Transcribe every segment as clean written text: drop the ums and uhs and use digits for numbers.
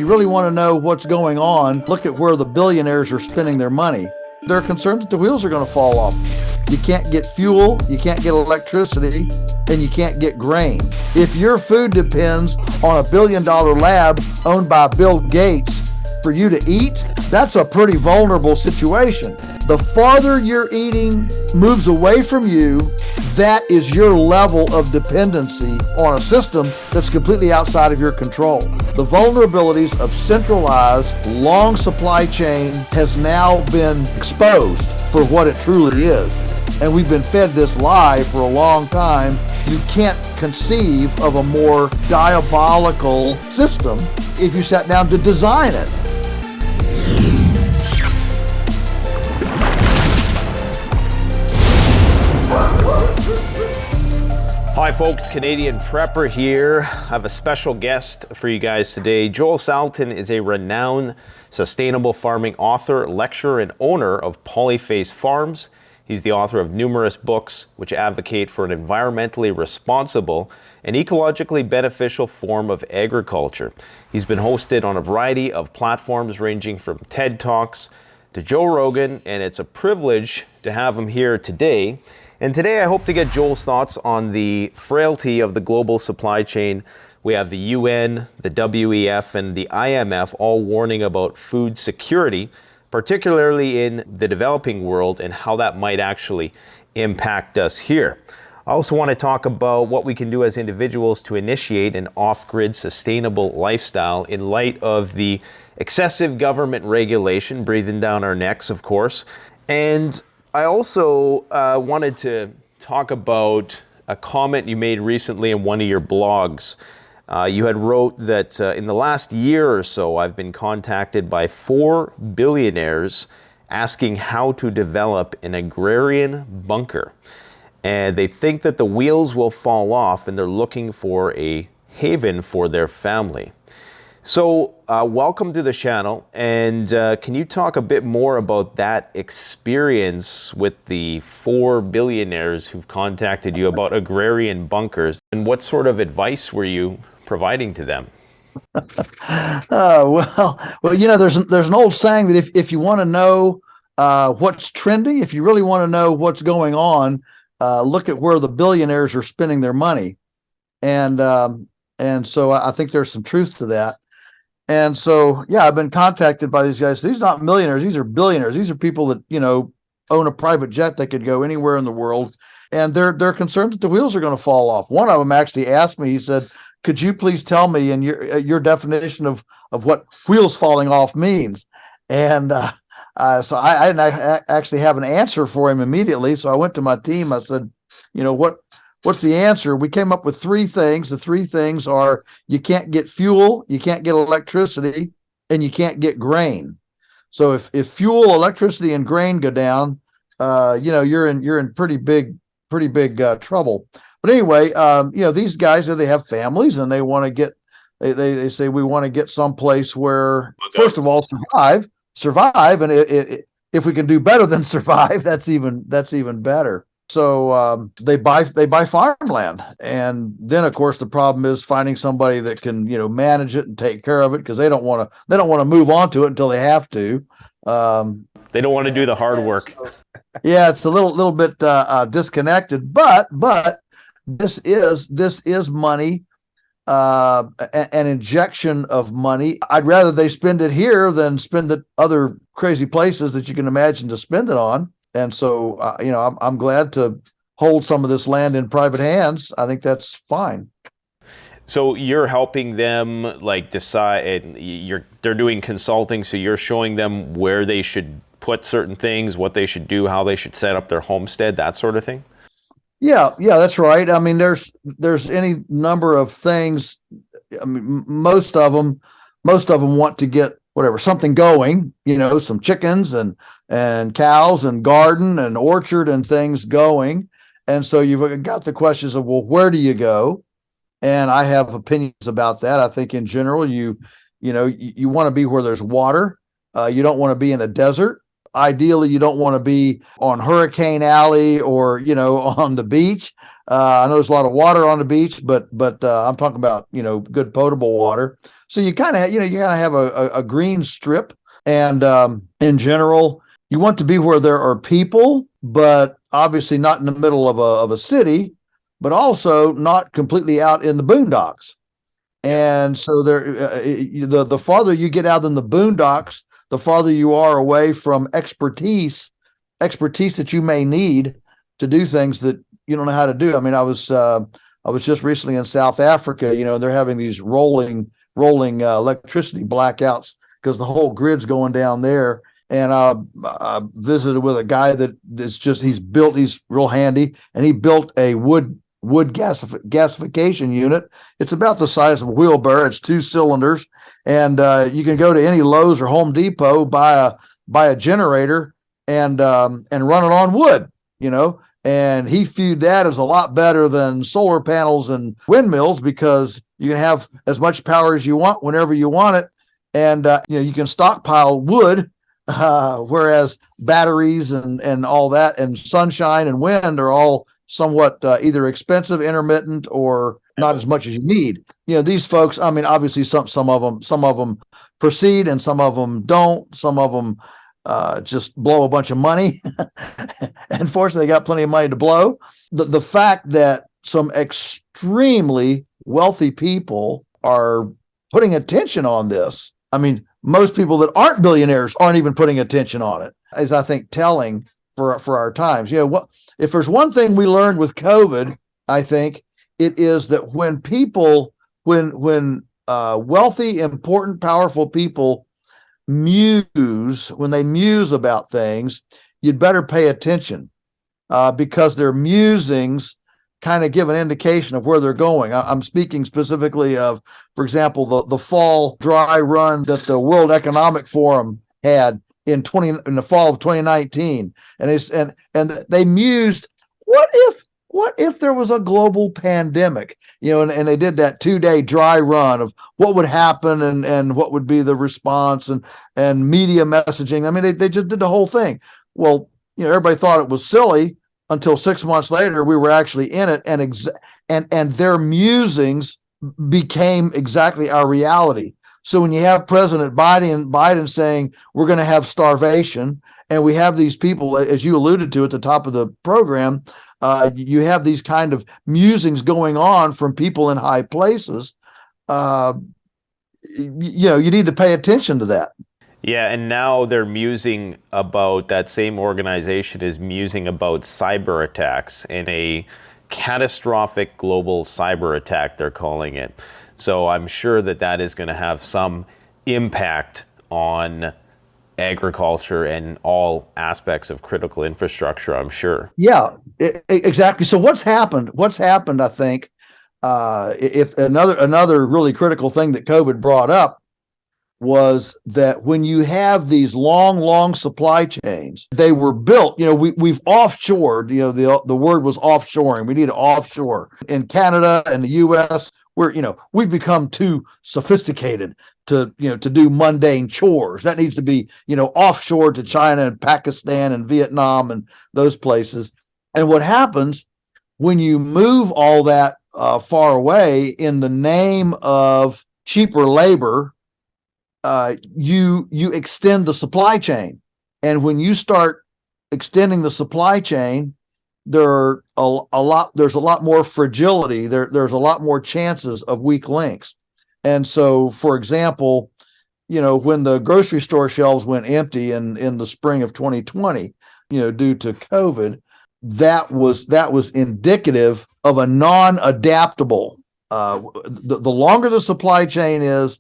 you really want to know what's going on, look at where the billionaires are spending their money. They're concerned that the wheels are going to fall off. You can't get fuel, you can't get electricity, and you can't get grain. If your food depends on a billion-dollar lab owned by Bill Gates for you to eat, that's a pretty vulnerable situation. The farther your eating moves away from you, that is your level of dependency on a system that's completely outside of your control. The vulnerabilities of centralized, long supply chain has now been exposed for what it truly is. And we've been fed this lie for a long time. You can't conceive of a more diabolical system if you sat down to design it. Hi folks, Canadian Prepper here. I have a special guest for you guys today. Joel Salatin is a renowned sustainable farming author, lecturer, and owner of Polyface Farms. He's the author of numerous books which advocate for an environmentally responsible and ecologically beneficial form of agriculture. He's been hosted on a variety of platforms ranging from TED Talks to Joe Rogan, and it's a privilege to have him here today. And today I hope to get Joel's thoughts on the frailty of the global supply chain. We have the UN, the WEF, and the IMF all warning about food security, particularly in the developing world, and how that might actually impact us here. I also want to talk about what we can do as individuals to initiate an off-grid sustainable lifestyle in light of the excessive government regulation breathing down our necks, of course. And I also wanted to talk about a comment you made recently in one of your blogs. You had wrote that in the last year or so, I've been contacted by 4 billionaires asking how to develop an agrarian bunker. And they think that the wheels will fall off and they're looking for a haven for their family. So welcome to the channel, and can you talk a bit more about that experience with the 4 billionaires who've contacted you about agrarian bunkers, and what sort of advice were you providing to them? Well, you know, there's an old saying that if you want to know what's trending, if you really want to know what's going on, look at where the billionaires are spending their money, and so I think there's some truth to that. And so, yeah, I've been contacted by these guys. These are not millionaires. These are billionaires. These are people that, you know, own a private jet that could go anywhere in the world. And they're concerned that the wheels are going to fall off. One of them actually asked me, he said, could you please tell me in your definition of what wheels falling off means? And so I didn't actually have an answer for him immediately. So I went to my team. I said, you know, what's the answer? We came up with 3 things. The 3 things are: you can't get fuel, you can't get electricity, and you can't get grain. So if fuel, electricity, and grain go down, you know, you're in pretty big trouble. But anyway, you know, these guys, they have families and they want to get, they say, we want to get someplace where, first of all, survive. And if we can do better than survive, that's even better. So they buy farmland, and then of course the problem is finding somebody that can, you know, manage it and take care of it, because they don't want to move on to it until they have to. They don't want to do the hard work. So, yeah, it's a little bit disconnected, but this is money, an injection of money. I'd rather they spend it here than spend it other crazy places that you can imagine to spend it on. And so, you know, I'm glad to hold some of this land in private hands. I think that's fine. So you're helping them like decide, and they're doing consulting. So you're showing them where they should put certain things, what they should do, how they should set up their homestead, that sort of thing. Yeah, that's right. I mean, there's any number of things. I mean, most of them want to get something going, you know, some chickens and cows and garden and orchard and things going. And so you've got the questions of, well, where do you go? And I have opinions about that. I think in general, you want to be where there's water. You don't want to be in a desert. Ideally, you don't want to be on Hurricane Alley or, you know, on the beach. I know there's a lot of water on the beach, but I'm talking about, you know, good potable water. So you kind of, you kind of have a green strip. And in general, you want to be where there are people, but obviously not in the middle of a city, but also not completely out in the boondocks. And so the farther you get out in the boondocks, the farther you are away from expertise that you may need to do things that you don't know how to do. I mean, I was just recently in South Africa. They're having these rolling electricity blackouts because the whole grid's going down there. And I visited with a guy he's real handy, and he built a wood gasification unit. It's about the size of a wheelbarrow. It's 2 cylinders, and you can go to any Lowe's or Home Depot, buy a generator, and run it on wood. And he viewed that as a lot better than solar panels and windmills, because you can have as much power as you want whenever you want it, and you can stockpile wood. Whereas batteries and all that and sunshine and wind are all somewhat either expensive, intermittent, or not as much as you need. These folks, I mean, obviously some of them proceed and some of them don't. Some of them just blow a bunch of money. And fortunately, they got plenty of money to blow. The fact that some extremely wealthy people are putting attention on this, I mean, most people that aren't billionaires aren't even putting attention on it, is, I think, telling for our times. If there's one thing we learned with COVID, I think it is that when wealthy, important, powerful people when they muse about things, you'd better pay attention, because their musings kind of give an indication of where they're going. I'm speaking specifically of, for example, the fall dry run that the World Economic Forum had in the fall of 2019, and they mused, what if there was a global pandemic, and they did that 2-day dry run of what would happen and what would be the response and media messaging. I mean, they just did the whole thing. Well, everybody thought it was silly until 6 months later we were actually in it, and their musings became exactly our reality. So when you have President Biden saying we're going to have starvation, and we have these people, as you alluded to at the top of the program, you have these kind of musings going on from people in high places. You need to pay attention to that. Yeah, and now they're musing about, that same organization is musing about cyber attacks, and a catastrophic global cyber attack, they're calling it. So I'm sure that is going to have some impact on agriculture and all aspects of critical infrastructure, I'm sure. Yeah, exactly. So what's happened, I think, if another really critical thing that COVID brought up was that when you have these long supply chains, they were built, we've offshored, the word was offshoring. We need to offshore. In Canada and the US, we've become too sophisticated to do mundane chores. That needs to be, offshore to China and Pakistan and Vietnam and those places. And what happens when you move all that far away in the name of cheaper labor, you extend the supply chain. And when you start extending the supply chain, there's a lot more fragility. There's a lot more chances of weak links. And so, for example, when the grocery store shelves went empty in the spring of 2020, due to COVID, that was indicative of a non-adaptable. The longer the supply chain is,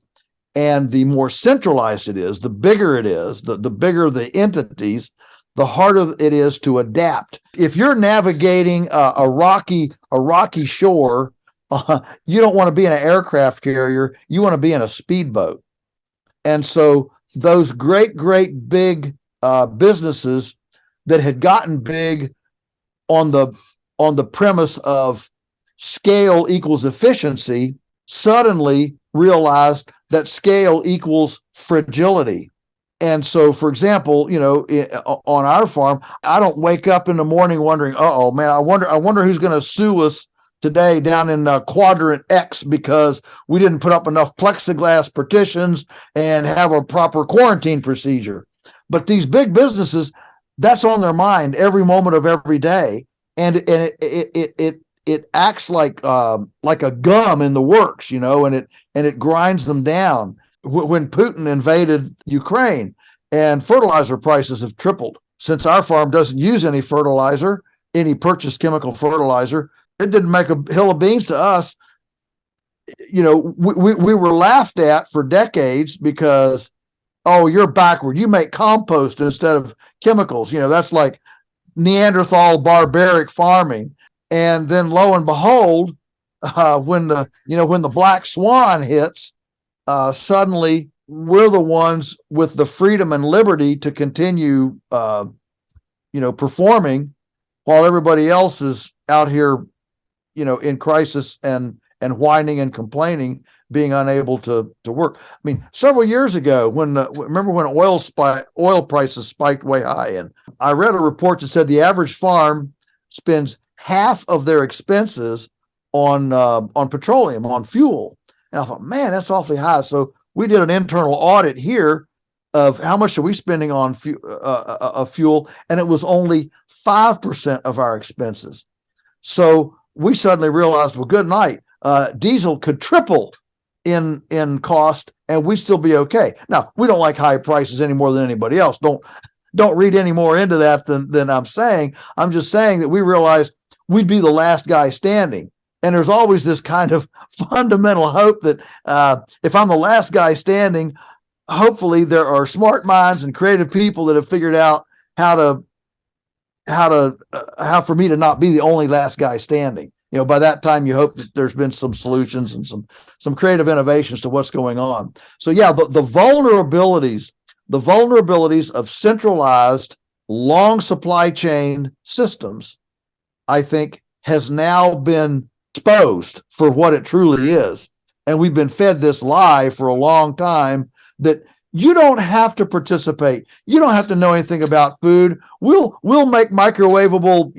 and the more centralized it is, the bigger it is, the bigger the entities, the harder it is to adapt. If you're navigating a rocky shore, you don't want to be in an aircraft carrier. You want to be in a speedboat. And so those great big businesses that had gotten big on the premise of scale equals efficiency suddenly realized that scale equals fragility. And so, for example, on our farm, I don't wake up in the morning wondering, oh man, I wonder who's going to sue us today down in quadrant X because we didn't put up enough plexiglass partitions and have a proper quarantine procedure. But these big businesses, that's on their mind every moment of every day, and it acts like a gum in the works, and it grinds them down. When Putin invaded Ukraine, and fertilizer prices have tripled since our farm doesn't use any fertilizer, any purchased chemical fertilizer. It didn't make a hill of beans to us. We were laughed at for decades because, oh, you're backward. You make compost instead of chemicals. That's like Neanderthal barbaric farming. And then lo and behold, when the black swan hits, suddenly we're the ones with the freedom and liberty to continue, performing while everybody else is out here, in crisis and whining and complaining, being unable to work. I mean, several years ago, remember when oil prices spiked way high, and I read a report that said the average farm spends half of their expenses on petroleum, on fuel. And I thought, man, that's awfully high. So we did an internal audit here of how much are we spending on fuel, and it was only 5% of our expenses. So we suddenly realized, well, good night. Diesel could triple in cost, and we'd still be okay. Now, we don't like high prices any more than anybody else. Don't read any more into that than I'm saying. I'm just saying that we realized we'd be the last guy standing. And there's always this kind of fundamental hope that if I'm the last guy standing, hopefully there are smart minds and creative people that have figured out how for me to not be the only last guy standing. By that time, you hope that there's been some solutions and some creative innovations to what's going on. So yeah, the vulnerabilities of centralized long supply chain systems, I think, has now been exposed for what it truly is. And we've been fed this lie for a long time that you don't have to participate. You don't have to know anything about food. We'll make microwavable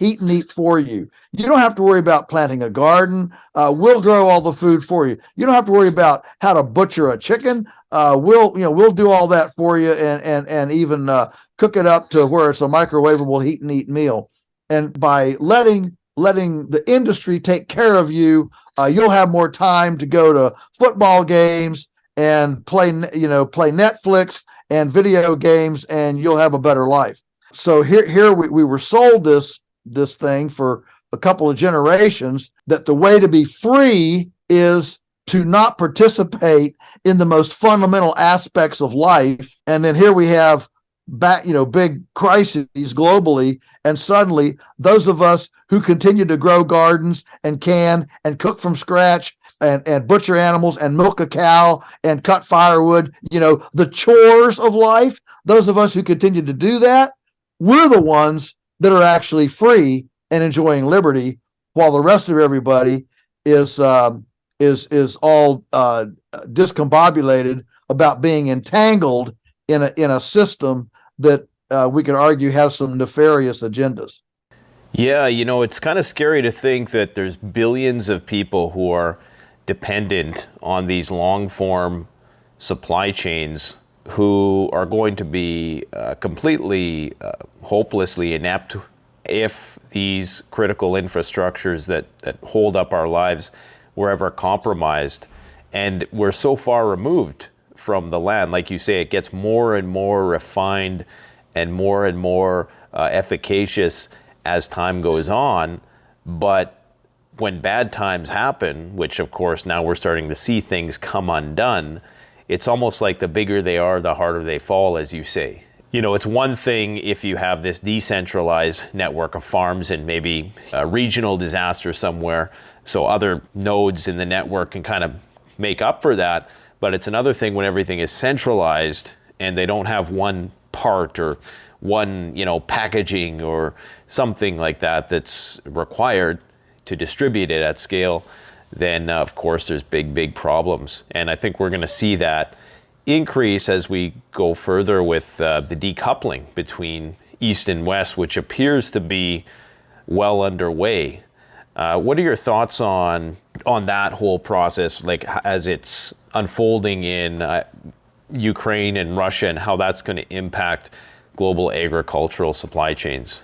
heat and eat for you. You don't have to worry about planting a garden. We'll grow all the food for you. You don't have to worry about how to butcher a chicken. We'll do all that for you and even cook it up to where it's a microwavable heat and eat meal. And by letting the industry take care of you, you'll have more time to go to football games and play Netflix and video games, and you'll have a better life. So here we were sold this thing for a couple of generations that the way to be free is to not participate in the most fundamental aspects of life. And then here we have big crises globally, and suddenly those of us who continue to grow gardens and can and cook from scratch and butcher animals and milk a cow and cut firewood, the chores of life, those of us who continue to do that, we're the ones that are actually free and enjoying liberty, while the rest of everybody is all discombobulated about being entangled in a system that we could argue has some nefarious agendas. Yeah, it's kind of scary to think that there's billions of people who are dependent on these long-form supply chains who are going to be completely hopelessly inept if these critical infrastructures that hold up our lives were ever compromised. And we're so far removed from the land. Like you say, it gets more and more refined and more efficacious as time goes on. But when bad times happen, which of course now we're starting to see things come undone, it's almost like the bigger they are, the harder they fall, as you say. It's one thing if you have this decentralized network of farms and maybe a regional disaster somewhere, so other nodes in the network can kind of make up for that. But it's another thing when everything is centralized and they don't have one part or one, packaging or something like that that's required to distribute it at scale, then of course there's big problems. And I think we're going to see that increase as we go further with the decoupling between East and West, which appears to be well underway. What are your thoughts on that whole process, like as it's unfolding in Ukraine and Russia, and how that's going to impact global agricultural supply chains?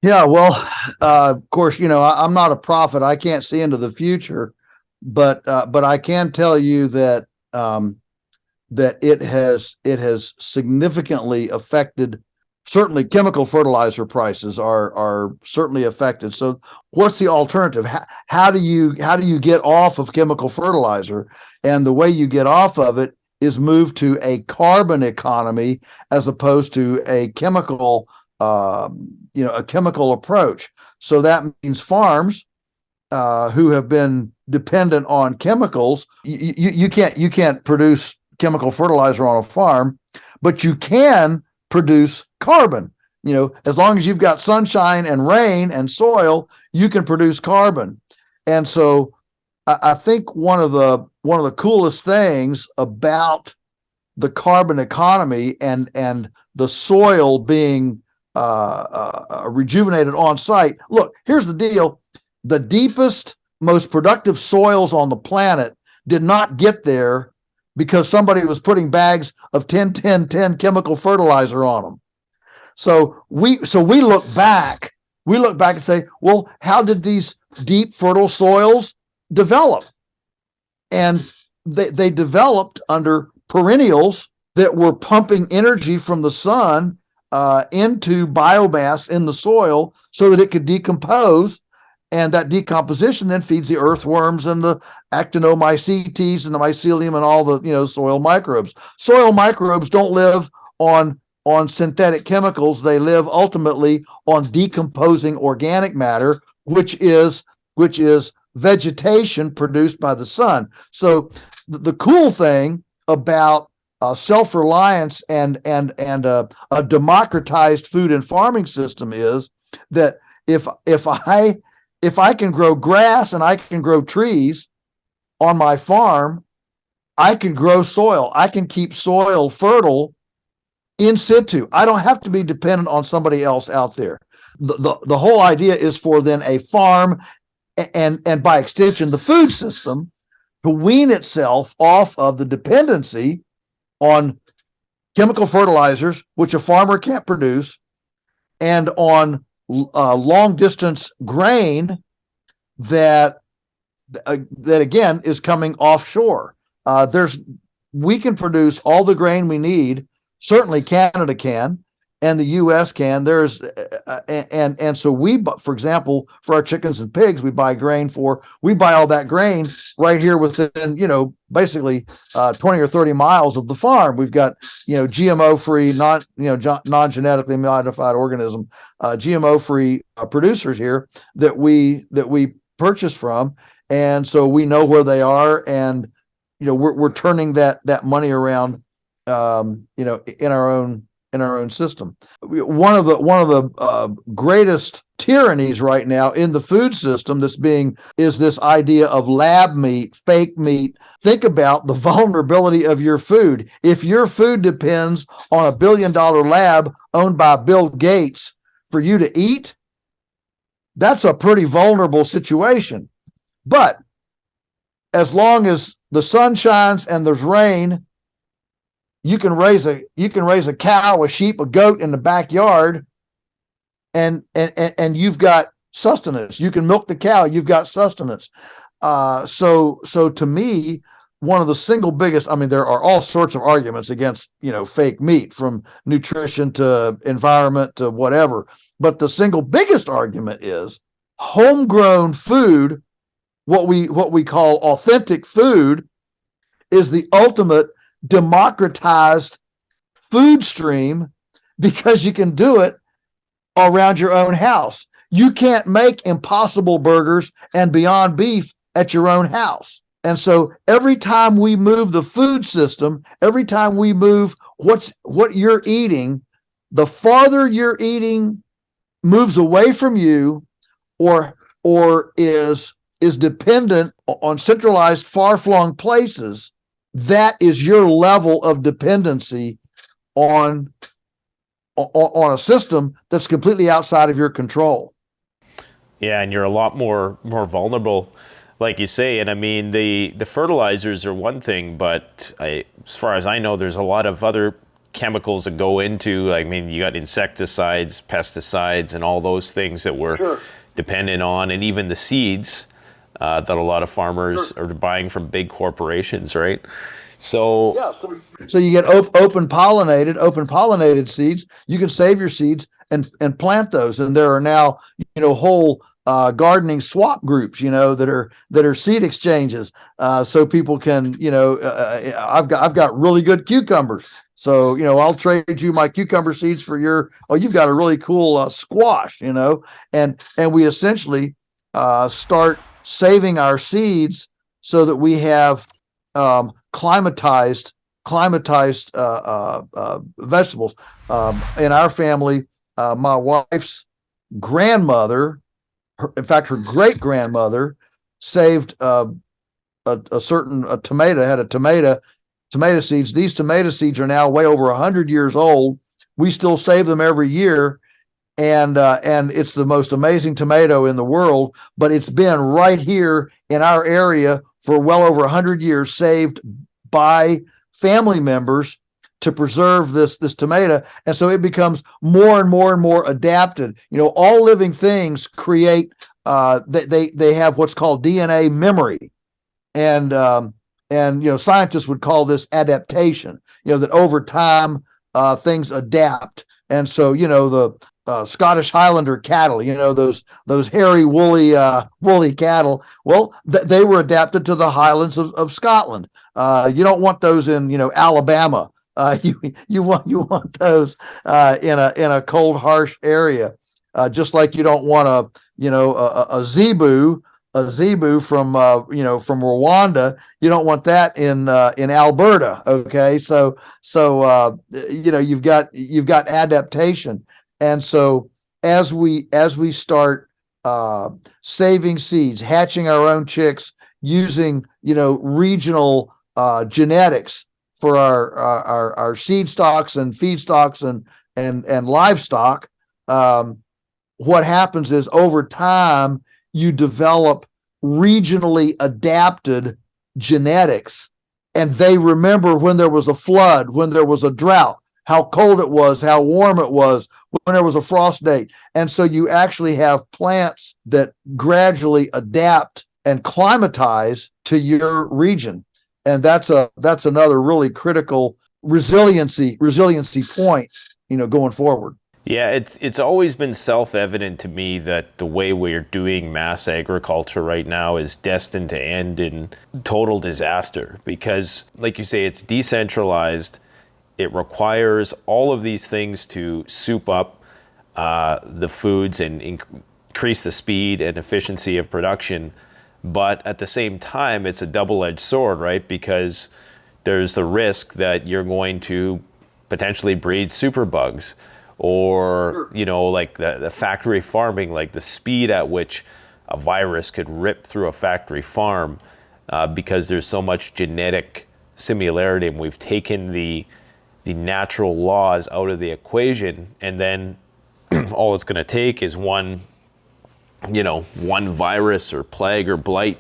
Yeah, well, of course, I'm not a prophet. I can't see into the future, but I can tell you that that it has significantly affected. Certainly, chemical fertilizer prices are certainly affected. So, what's the alternative? How do you get off of chemical fertilizer? And the way you get off of it is move to a carbon economy as opposed to a chemical a chemical approach. So that means farms who have been dependent on chemicals. You can't produce chemical fertilizer on a farm, but you can produce carbon. As long as you've got sunshine and rain and soil, you can produce carbon. And so I think one of the coolest things about the carbon economy and the soil being rejuvenated on site. Look, here's the deal. The deepest, most productive soils on the planet did not get there because somebody was putting bags of 10-10-10 chemical fertilizer on them. So we look back and say, well, how did these deep, fertile soils develop? And they developed under perennials that were pumping energy from the sun into biomass in the soil so that it could decompose. And that decomposition then feeds the earthworms and the actinomycetes and the mycelium and all the soil microbes. Soil microbes don't live on synthetic chemicals. They live ultimately on decomposing organic matter, which is vegetation produced by the sun. So the cool thing about self-reliance and a democratized food and farming system is that if I can grow grass and I can grow trees on my farm, I can grow soil. I can keep soil fertile in situ. I don't have to be dependent on somebody else out there. The whole idea is for then a farm and by extension the food system to wean itself off of the dependency on chemical fertilizers, which a farmer can't produce, and on long distance grain that again is coming offshore. We can produce all the grain we need. Certainly Canada can, and the U.S. can. And so we, for example, for our chickens and pigs, we buy all that grain right here within, basically 20 or 30 miles of the farm. We've got, GMO-free, non-genetically modified organism, GMO-free producers here that we purchase from. And so we know where they are, and, we're turning that money around, in our own system. One of the greatest tyrannies right now in the food system is this idea of lab meat, fake meat. Think about the vulnerability of your food. If your food depends on $1 billion lab owned by Bill Gates for you to eat, that's a pretty vulnerable situation. But as long as the sun shines and there's rain, you can raise a cow, a sheep, a goat in the backyard, and you've got sustenance. You can milk the cow, you've got sustenance. So to me, one of the single biggest, there are all sorts of arguments against, fake meat, from nutrition to environment to whatever. But the single biggest argument is homegrown food, what we call authentic food, is the ultimate democratized food stream because you can do it around your own house. You can't make Impossible Burgers and Beyond Beef at your own house. And so every time we move the food system, every time we move what you're eating, the farther you're eating moves away from you or is dependent on centralized, far-flung places. That is your level of dependency on a system that's completely outside of your control. Yeah, and you're a lot more vulnerable, like you say. And I mean, the fertilizers are one thing, but as far as I know, there's a lot of other chemicals that go into. I mean, you got insecticides, pesticides, and all those things that we're Sure. dependent on, and even the seeds that a lot of farmers Sure. are buying from big corporations, right? So Yeah. So you get open pollinated seeds. You can save your seeds and plant those. And there are now, whole gardening swap groups, that are seed exchanges. So people can, I've got really good cucumbers. So, I'll trade you my cucumber seeds for you've got a really cool squash, and we essentially start saving our seeds so that we have climatized vegetables. In our family, my wife's grandmother, in fact, her great grandmother, saved a certain tomato, had a tomato seeds. These tomato seeds are now way over 100 years old. We still save them every year, and it's the most amazing tomato in the world. But it's been right here in our area for well over 100 years, saved by family members to preserve this tomato. And so it becomes more and more and more adapted. All living things create they have what's called DNA memory. And scientists would call this adaptation, that over time things adapt. And so the Scottish Highlander cattle, those hairy woolly cattle. Well, they were adapted to the highlands of Scotland. You don't want those in Alabama. You want those in a cold, harsh area. Just like you don't want a zebu from from Rwanda. You don't want that in Alberta. Okay, so you've got adaptation. And so as we start saving seeds, hatching our own chicks, using regional genetics for our seed stocks and feed stocks and livestock, what happens is over time you develop regionally adapted genetics, and they remember when there was a flood, when there was a drought, how cold it was, how warm it was, when there was a frost date. And so you actually have plants that gradually adapt and climatize to your region. And that's another really critical resiliency point, going forward. yeah, it's always been self-evident to me that the way we're doing mass agriculture right now is destined to end in total disaster because, like you say, it's decentralized. It requires all of these things to soup up the foods and increase the speed and efficiency of production. But at the same time, it's a double-edged sword, right? Because there's the risk that you're going to potentially breed superbugs, or like the factory farming, like the speed at which a virus could rip through a factory farm because there's so much genetic similarity, and we've taken the natural laws out of the equation, and then all it's going to take is one virus or plague or blight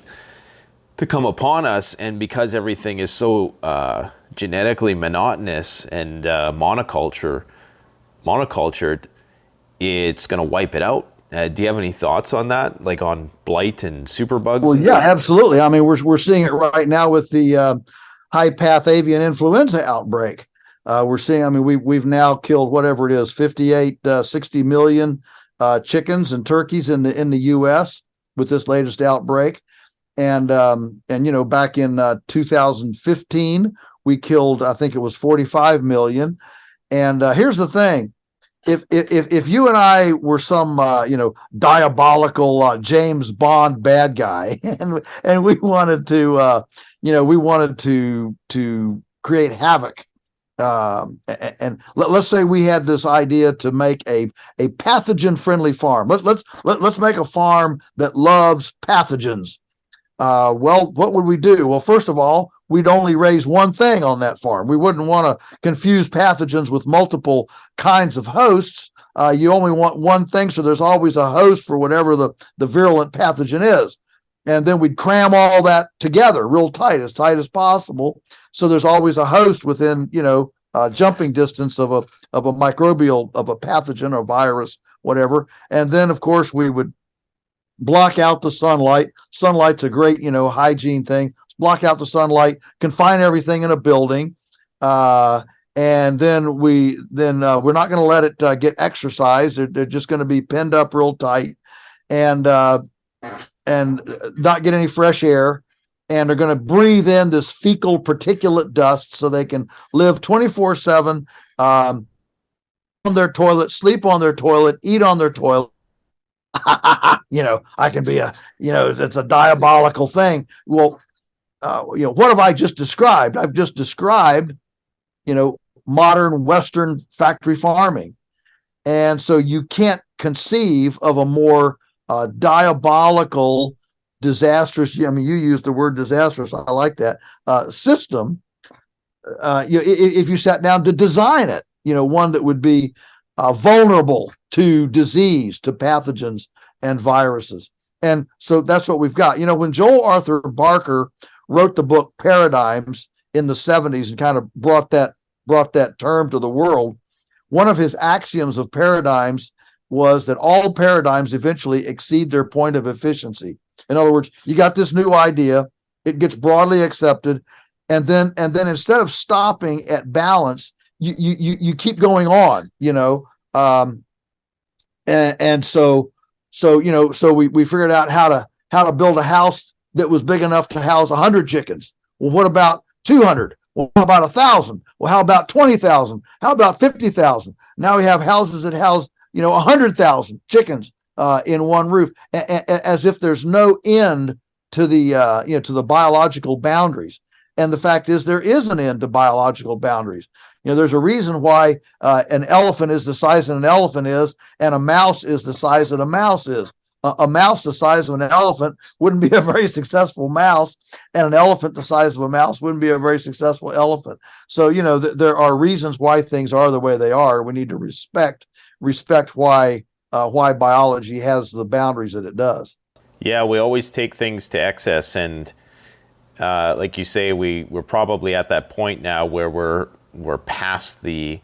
to come upon us. And because everything is so genetically monotonous and monocultured, it's going to wipe it out. Do you have any thoughts on that, like on blight and superbugs? Well, yeah, absolutely. I mean, we're seeing it right now with the high path avian influenza outbreak. We're seeing, I mean, we've now killed whatever it is, 60 million chickens and turkeys in the U.S. with this latest outbreak. And back in 2015, we killed, I think it was 45 million. And here's the thing. If you and I were some diabolical James Bond bad guy, and we wanted to create havoc, and let's say we had this idea to make a pathogen friendly farm. Let's make a farm that loves pathogens. Well, what would we do? Well, first of all, we'd only raise one thing on that farm. We wouldn't want to confuse pathogens with multiple kinds of hosts. you only want one thing, so there's always a host for whatever the virulent pathogen is. And then we'd cram all that together real tight as possible. So there's always a host within, jumping distance of a microbial, of a pathogen or virus, whatever. And then, of course, we would block out the sunlight. Sunlight's a great, hygiene thing. Block out the sunlight, confine everything in a building. And then we're not going to let it get exercise. They're just going to be pinned up real tight and not get any fresh air. And they're going to breathe in this fecal particulate dust so they can live 24/7 on their toilet, sleep on their toilet, eat on their toilet. I can be it's a diabolical thing. Well, what have I just described? I've just described, modern Western factory farming. And so you can't conceive of a more diabolical, disastrous, I mean, you used the word disastrous, I like that, system, if you sat down to design it, one that would be vulnerable to disease, to pathogens and viruses. And so that's what we've got. When Joel Arthur Barker wrote the book Paradigms in the 70s and kind of brought that term to the world, one of his axioms of paradigms was that all paradigms eventually exceed their point of efficiency. In other words, you got this new idea, it gets broadly accepted, and then instead of stopping at balance, you keep going on, so we figured out how to build a house that was big enough to house 100 chickens. Well, what about 200? Well, how about 1,000? Well, how about 20,000? How about 50,000? Now we have houses that house 100,000 chickens in one roof, as if there's no end to the biological boundaries. And the fact is, there is an end to biological boundaries. There's a reason why an elephant is the size that an elephant is, and a mouse is the size that a mouse is. A mouse the size of an elephant wouldn't be a very successful mouse, and an elephant the size of a mouse wouldn't be a very successful elephant. So, there are reasons why things are the way they are. We need to respect why biology has the boundaries that it does. Yeah, we always take things to excess, and like you say, we're probably at that point now where we're past the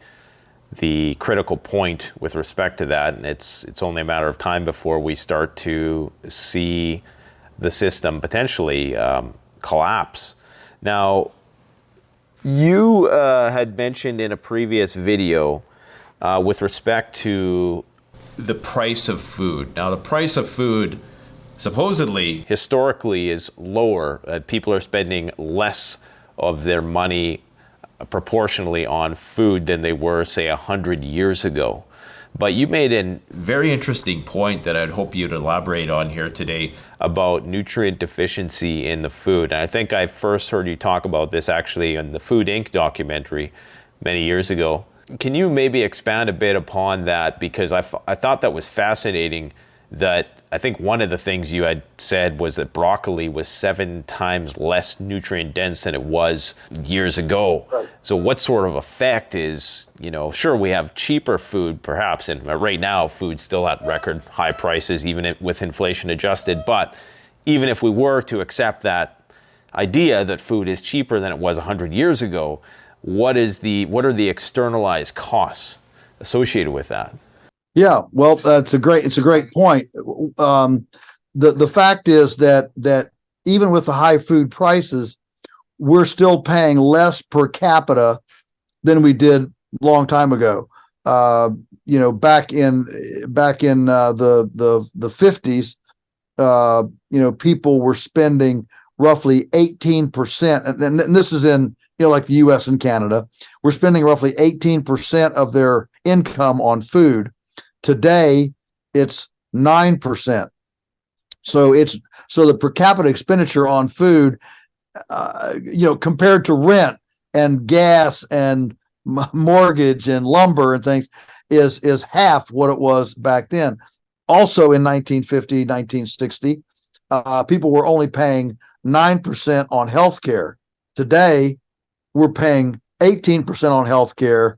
critical point with respect to that, and it's only a matter of time before we start to see the system potentially collapse. Now, you had mentioned in a previous video with respect to the price of food. Now, the price of food supposedly historically is lower. People are spending less of their money proportionally on food than they were, say, 100 years ago. But you made a very interesting point that I'd hope you'd elaborate on here today about nutrient deficiency in the food. And I think I first heard you talk about this actually in the Food Inc. documentary many years ago. Can you maybe expand a bit upon that? Because I thought that was fascinating, that I think one of the things you had said was that broccoli was 7 times less nutrient dense than it was years ago. Right. So what sort of effect is, sure, we have cheaper food perhaps, and right now food's still at record high prices, even with inflation adjusted. But even if we were to accept that idea that food is cheaper than it was 100 years ago, what are the externalized costs associated with that? Yeah, well, it's a great point. The fact is that even with the high food prices, we're still paying less per capita than we did a long time ago. Back in the 50s, people were spending roughly 18%, and this is in like the U.S. and Canada. We're spending roughly 18% of their income on food. Today, it's 9%. So the per capita expenditure on food, compared to rent and gas and mortgage and lumber and things, is half what it was back then. Also, in 1950, 1960, people were only paying 9% on healthcare. Today, we're paying 18% on healthcare,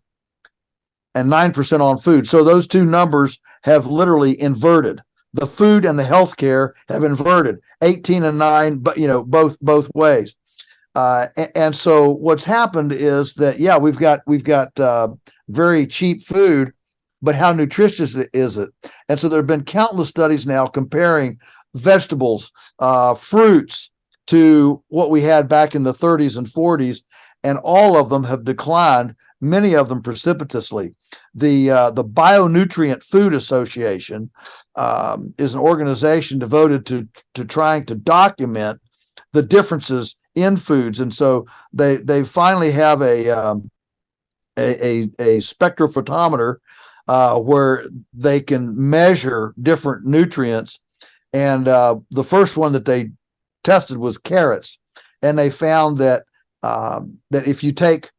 and 9% on food. So those two numbers have literally inverted. The food and the healthcare have inverted, 18 and 9, but both ways. And so what's happened is that we've got very cheap food, but how nutritious is it? And so there have been countless studies now comparing vegetables, fruits to what we had back in the 30s and 40s, and all of them have declined, many of them precipitously. The Bionutrient Food Association is an organization devoted to trying to document the differences in foods, and so they finally have a spectrophotometer where they can measure different nutrients. And the first one that they tested was carrots, and they found that if you take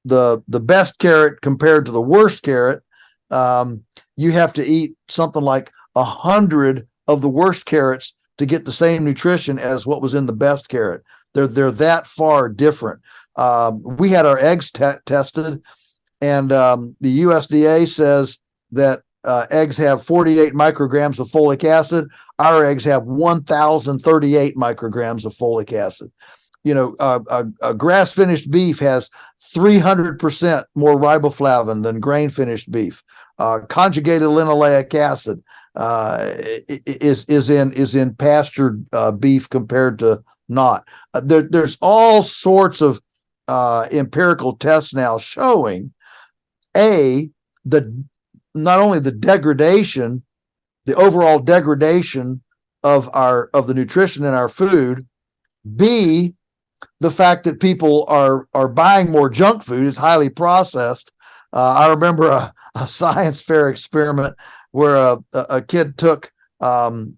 the best carrot compared to the worst carrot, you have to eat something like 100 of the worst carrots to get the same nutrition as what was in the best carrot. They're that far different. We had our eggs tested, and the USDA says that eggs have 48 micrograms of folic acid. Our eggs have 1,038 micrograms of folic acid. A grass-finished beef has 300% more riboflavin than grain-finished beef. Conjugated linoleic acid is in pastured beef compared to not. There's all sorts of empirical tests now showing not only the degradation, the overall degradation of the nutrition in our food, B, the fact that people are buying more junk food. It's highly processed. I remember a science fair experiment where a kid took, I don't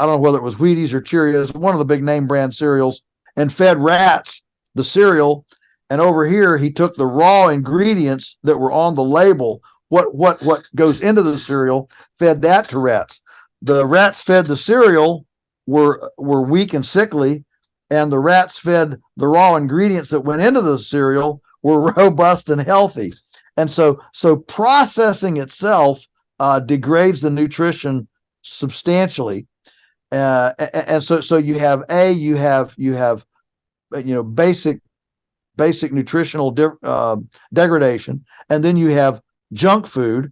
know whether it was Wheaties or Cheerios, one of the big name brand cereals, and fed rats the cereal. And over here, he took the raw ingredients that were on the label, what goes into the cereal, fed that to rats. The rats fed the cereal were weak and sickly, and the rats fed the raw ingredients that went into the cereal were robust and healthy. And so processing itself degrades the nutrition substantially. And so you have basic nutritional degradation, and then you have junk food,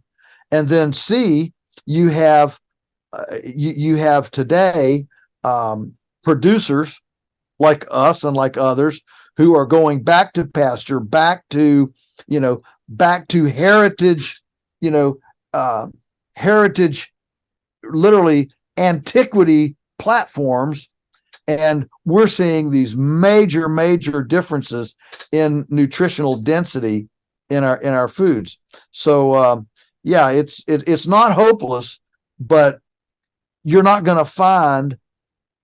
and then C, you have today producers like us and like others who are going back to pasture, back to heritage, heritage, literally antiquity platforms. And we're seeing these major differences in nutritional density in our foods. So it's not hopeless, but you're not going to find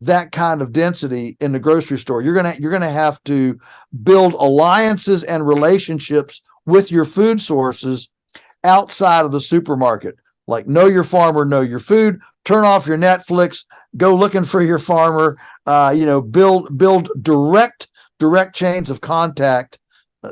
that kind of density in the grocery store. You're gonna have to build alliances and relationships with your food sources outside of the supermarket. Like, know your farmer, know your food. Turn off your Netflix. Go looking for your farmer. Build direct chains of contact,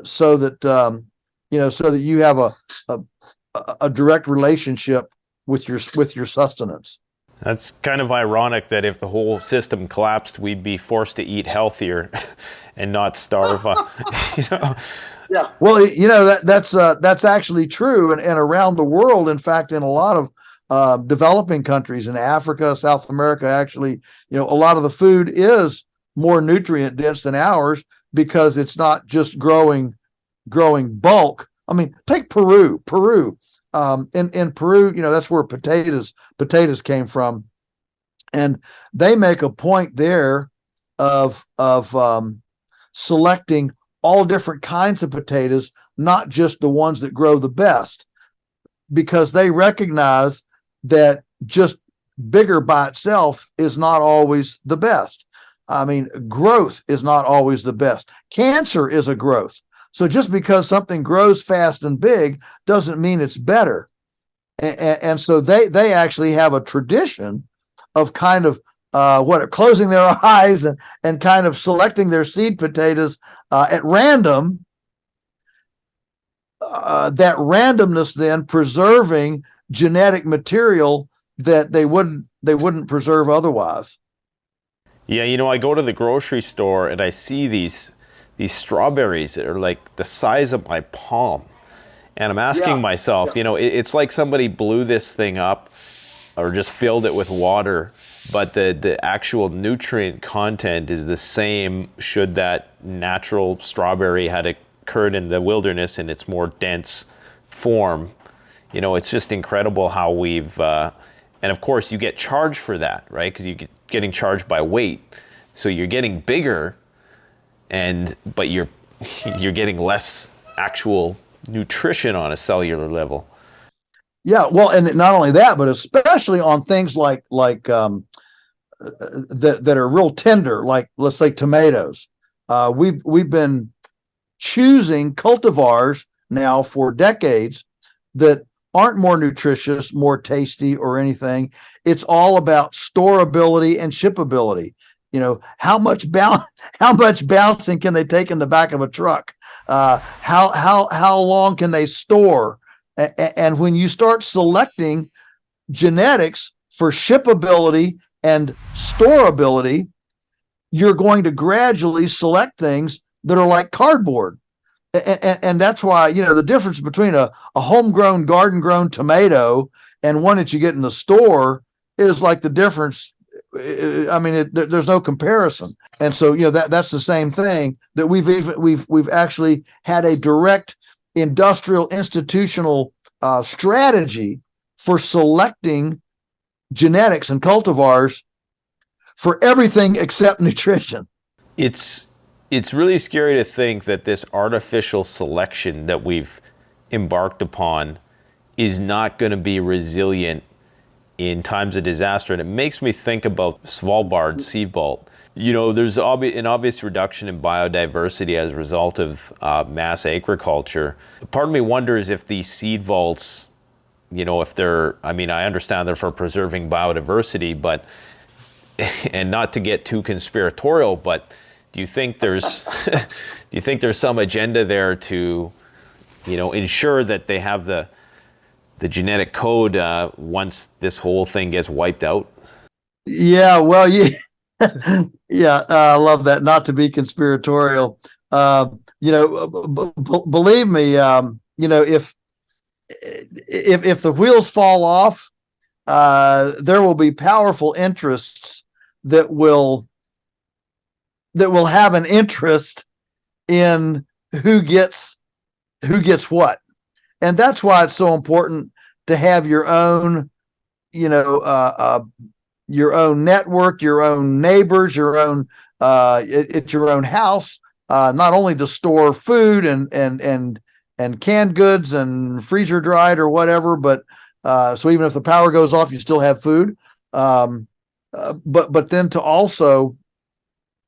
so that you have a direct relationship with your sustenance. That's kind of ironic that if the whole system collapsed, we'd be forced to eat healthier and not starve. Yeah. Well, that's actually true, and around the world. In fact, in a lot of developing countries in Africa, South America, actually, a lot of the food is more nutrient dense than ours because it's not just growing bulk. I mean, take Peru. In Peru, that's where potatoes came from, and they make a point there of selecting all different kinds of potatoes, not just the ones that grow the best, because they recognize that just bigger by itself is not always the best. I mean, growth is not always the best. Cancer is a growth. So just because something grows fast and big doesn't mean it's better. And so they actually have a tradition of kind of closing their eyes and kind of selecting their seed potatoes at random that randomness then preserving genetic material that they wouldn't preserve otherwise. Yeah, you know, I go to the grocery store and I see these strawberries that are like the size of my palm. And I'm asking myself, you know, it's like somebody blew this thing up or just filled it with water, but the actual nutrient content is the same should that natural strawberry had occurred in the wilderness in its more dense form. You know, it's just incredible how we've, and of course you get charged for that, right? Because you're getting charged by weight. So you're getting bigger, but you're getting less actual nutrition on a cellular level. Yeah, well, and not only that, but especially on things like that are real tender, like let's say tomatoes. We've been choosing cultivars now for decades that aren't more nutritious, more tasty, or anything. It's all about storability and shippability. You know, how much bouncing can they take in the back of a truck? How long can they store? And when you start selecting genetics for shippability and storability, you're going to gradually select things that are like cardboard. And that's why, you know, the difference between a homegrown, garden-grown tomato and one that you get in the store is like the difference. I mean, there's no comparison. And so, you know, that's the same thing that we've actually had a direct industrial institutional strategy for selecting genetics and cultivars for everything except nutrition. It's really scary to think that this artificial selection that we've embarked upon is not going to be resilient in times of disaster. And it makes me think about Svalbard seed vault. You know, there's an obvious reduction in biodiversity as a result of mass agriculture. Part of me wonders if these seed vaults, you know, if they're, I mean, I understand they're for preserving biodiversity, but, and not to get too conspiratorial, but do you think there's some agenda there to, you know, ensure that they have the genetic code once this whole thing gets wiped out? Yeah, well, yeah, yeah, I love that. Not to be conspiratorial, you know, believe me, you know, if the wheels fall off, there will be powerful interests that will have an interest in who gets what. And that's why it's so important to have your own, you know, your own network, your own neighbors, your own at your own house, not only to store food and canned goods and freezer dried or whatever, but so even if the power goes off, you still have food. But then to also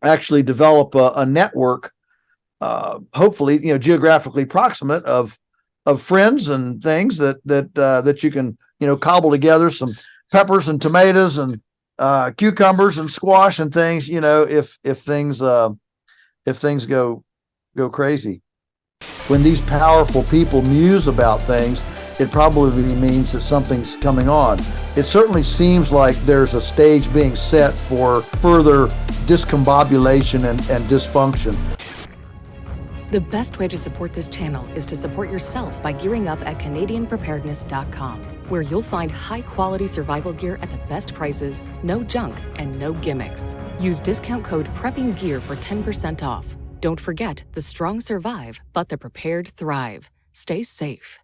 actually develop a network, hopefully, you know, geographically proximate of friends and things that you can, you know, cobble together some peppers and tomatoes and cucumbers and squash and things, you know, if things go crazy. When these powerful people muse about things, it probably means that something's coming on. It certainly seems like there's a stage being set for further discombobulation and dysfunction. The best way to support this channel is to support yourself by gearing up at CanadianPreparedness.com, where you'll find high-quality survival gear at the best prices, no junk, and no gimmicks. Use discount code PREPPINGGEAR for 10% off. Don't forget, the strong survive, but the prepared thrive. Stay safe.